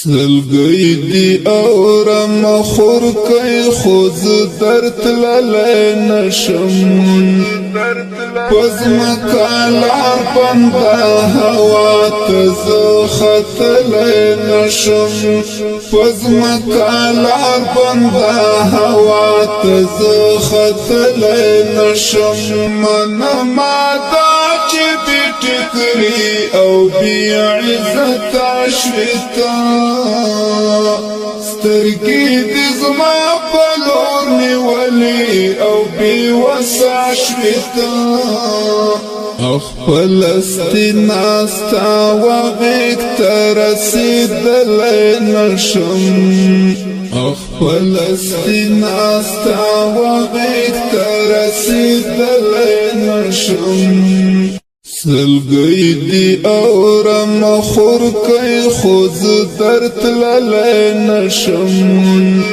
سلګي دی اورم خور کوي خوز درت لاله نشم پزم کالار بندا هوا تز خطل نشم پزم کالار بندا هوا تز خطل نشم من مادا چې بټکري او بی عزت عشرتا سترګې دې زما په لور نیولې او بی وسع عشرتا خپل استناستا وغیږ ته رسېدلی نشم خپل استناستا وغیږ ته رسېدلی نشم سلګي دی اورم خور کوي خوز درت لاله نشم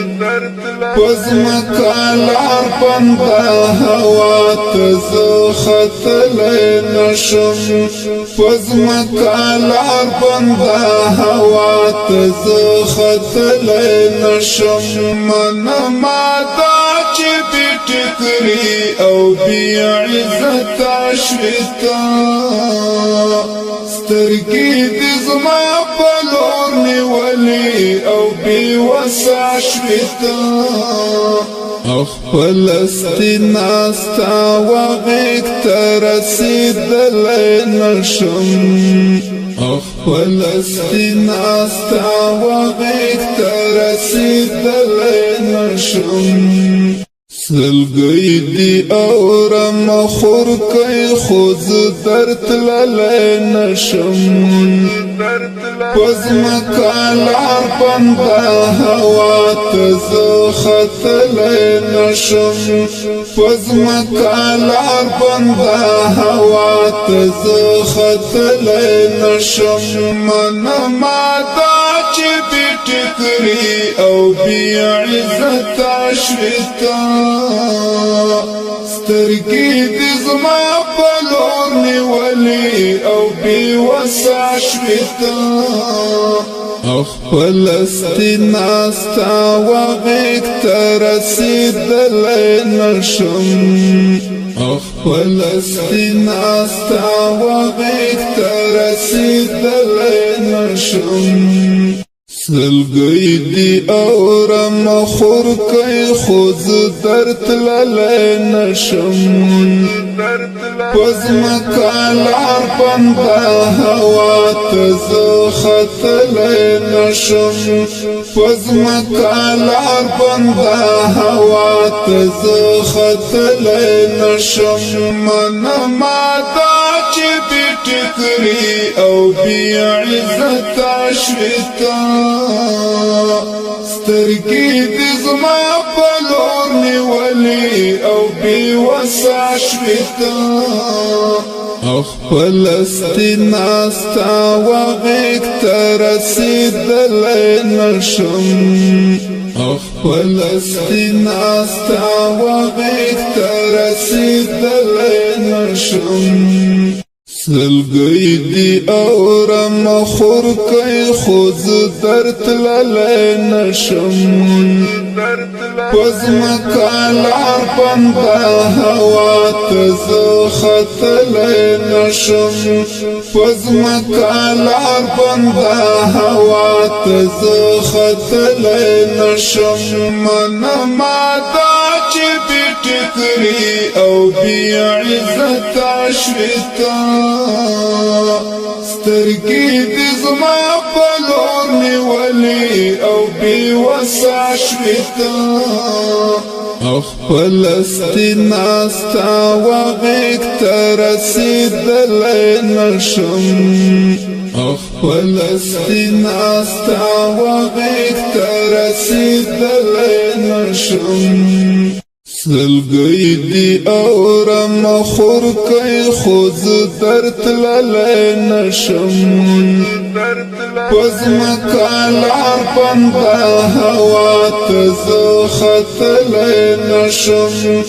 پزم کالار بندا هوا تز خطل نشم پزم کالار بندا هوا تز خطل نشم من مادا چې بټکري او بی عزت عشرتا سترګې دې زما په لور نیولې او بی وسع عشرتا خپل استناستا وغیږ ته رسېدلی نشم خپل استناستا وغیږ ته رسېدلی نشم سلګي دی اورم خور کوي خوز درت لاله نشم پزم کالار بندا هوا تز خطل نشم پزم کالار بندا هوا تز خطل نشم من مادا چې بټکري او بی عزت عشرتا سترګې دې زما په لور نیولې او بی وسع عشرتا خپل استناستا وغیږ ته رسېدلی نشم خپل استناستا وغیږ ته رسېدلی نشم سلګي دی اورم خور کوي خوز درت لاله نشم پزم کالار بندا هوا تز خطل نشم پزم کالار بندا هوا تز خطل نشم من مادا چې بټکري او بی عزت عشرتا سترګې دې زما په لور نیولې او بی وسع عشرتا خپل استناستا وغیږ ته رسېدلی نشم خپل استناستا وغیږ ته رسېدلی نشم سلګي دی اورم خور کوي خوز درت لاله نشم پزم کالار بندا هوا تز خطل نشم پزم کالار بندا هوا تز خطل نشم من مادا چې بټکري او بی عزت عشرتا سترګې دې زما په لور نیولې او بی وسع عشرتا خپل استناستا وغیږ ته رسېدلی نشم خپل استناستا وغیږ ته رسېدلی نشم سلګي دی اورم خور کوي خوز درت لاله نشم پزم کالار بندا هوا تز خطل نشم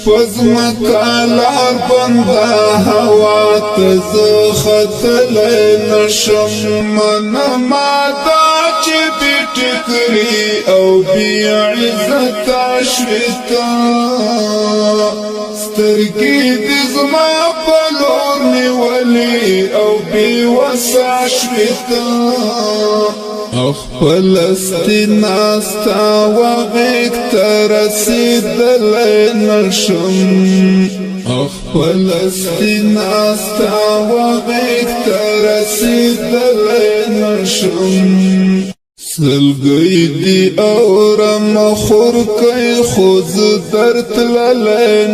پزم کالار بندا هوا تز خطل نشم من مادا چې بټکري او بی عزت شویتا سترګې دې زما په لور نیولې او بی وسع شویتا خپل استناستا وغیق ترسیدلی نشم خپل استناستا وغیق ترسیدلی نشم سلګي دی اورم خور کوي خوز درت لاله